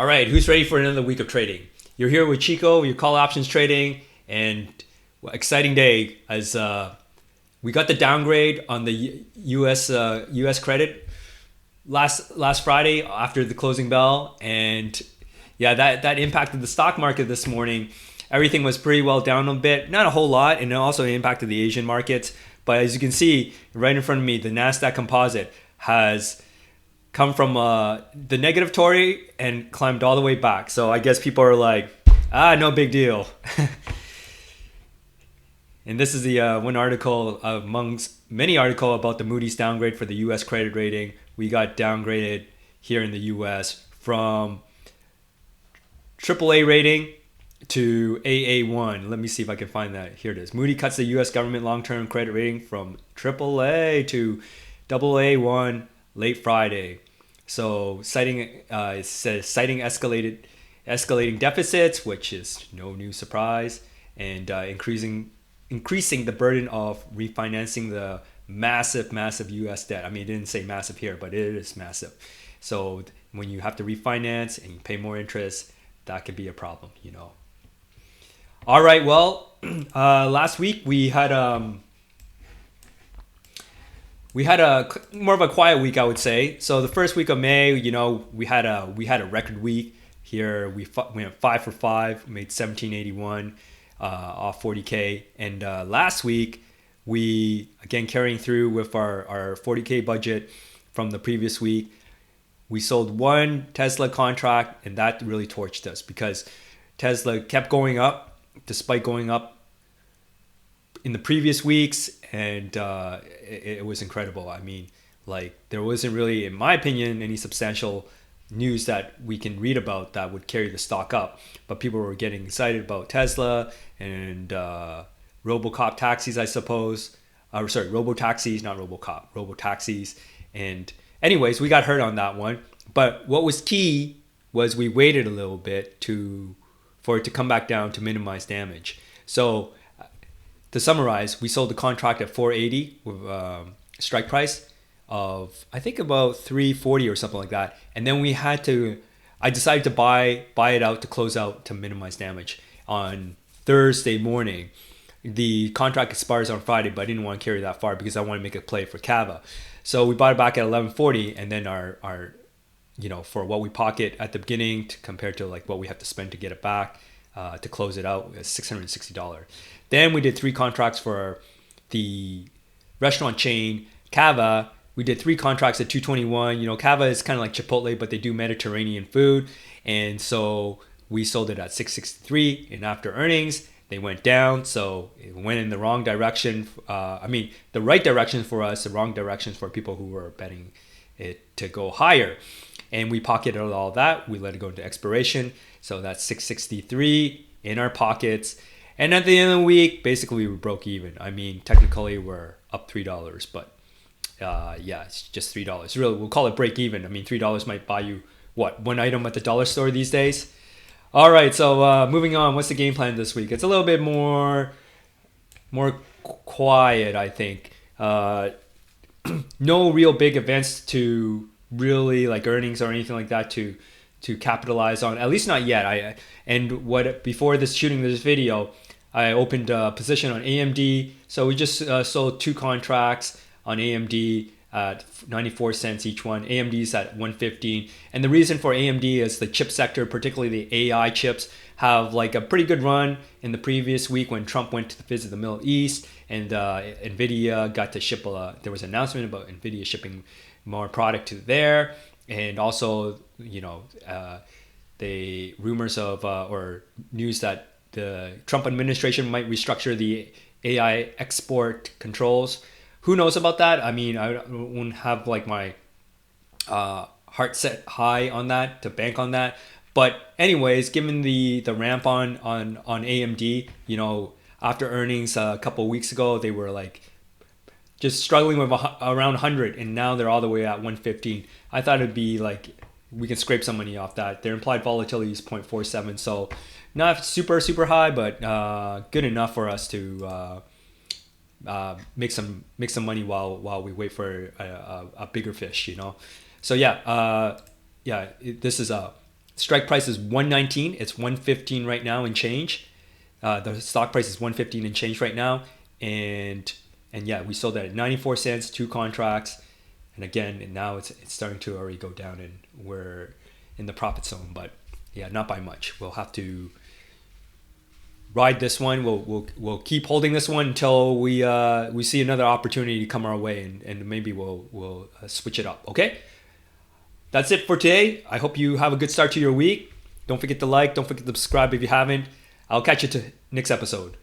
All right, who's ready for another week of trading? You're here with Chico, your call options trading, and exciting day as we got the downgrade on the US credit last Friday after the closing bell, and yeah, that impacted the stock market this morning. Everything was pretty well down a bit, not a whole lot, and it also impacted the Asian markets. But as you can see right in front of me, the Nasdaq Composite has come from the negative Tory and climbed all the way back. So I guess people are like, no big deal. And this is the one article amongst many articles about the Moody's downgrade for the U.S. credit rating. We got downgraded here in the U.S. from AAA rating to AA1. Let me see if I can find that. Here it is. Moody cuts the U.S. government long-term credit rating from AAA to AA1 late Friday. So citing escalating deficits, which is no new surprise, and increasing the burden of refinancing the massive U.S. debt. I mean, it didn't say massive here, but it is massive. So when you have to refinance and you pay more interest, that could be a problem, All right, well, last week we had a more of a quiet week, I would say. So the first week of May, we had a record week here. We went 5 for 5, made 1781 off 40K, and last week we again carrying through with our 40K budget from the previous week. We sold one Tesla contract, and that really torched us because Tesla kept going up despite going up in the previous weeks, and it was incredible. I mean, there wasn't really, in my opinion, any substantial news that we can read about that would carry the stock up, but people were getting excited about Tesla and RoboCop taxis, I suppose. Robo-taxis, not RoboCop, robo-taxis. And anyways, we got hurt on that one, but what was key was we waited a little bit for it to come back down to minimize damage. So to summarize, we sold the contract at 480 with strike price of I think about 340 or something like that, and then I decided to buy it out to close out to minimize damage on Thursday morning. The contract expires on Friday, but I didn't want to carry that far because I want to make a play for Cava. So we bought it back at 1140, and then our for what we pocket at the beginning compared to what we have to spend to get it back to close it out is $660. Then we did 3 contracts for the restaurant chain Cava. We did 3 contracts at 221. Cava is kind of like Chipotle, but they do Mediterranean food, and so we sold it at 663. And after earnings, they went down, so it went in the wrong direction. The right direction for us, the wrong direction for people who were betting it to go higher. And we pocketed all that. We let it go into expiration. So that's 663 in our pockets. And at the end of the week, basically we broke even. I mean, technically we're up $3, but it's just $3. Really, we'll call it break even. I mean, $3 might buy you, one item at the dollar store these days? All right, so moving on. What's the game plan this week? It's a little bit more quiet, I think. No real big events to really earnings or anything like that to capitalize on, at least not yet. Before shooting this video, I opened a position on AMD. So we just sold 2 contracts on AMD at 94 cents each one. AMD's at 115. And the reason for AMD is the chip sector, particularly the AI chips, have a pretty good run in the previous week when Trump went to visit the Middle East, and NVIDIA got to ship there was an announcement about NVIDIA shipping more product to there. And also, the rumors of or news that the Trump administration might restructure the AI export controls. Who knows about that? I mean, I wouldn't have my heart set high on that to bank on that. But anyways, given the ramp on AMD, after earnings a couple of weeks ago, they were just struggling with around 100, and now they're all the way at 115. I thought it'd be we can scrape some money off that. Their implied volatility is 0.47, so not super high, but good enough for us to make some money while we wait for a bigger fish, So this is Strike price is 119. It's 115 right now and change. The stock price is 115 and change right now, and yeah, we sold that at 94 cents, 2 contracts, and again, and now it's starting to already go down, and we're in the profit zone, but yeah, not by much. We'll have to ride this one. We'll keep holding this one until we see another opportunity come our way, and maybe we'll switch it up. Okay, that's it for today. I hope you have a good start to your week. Don't forget to like. Don't forget to subscribe if you haven't. I'll catch you to next episode.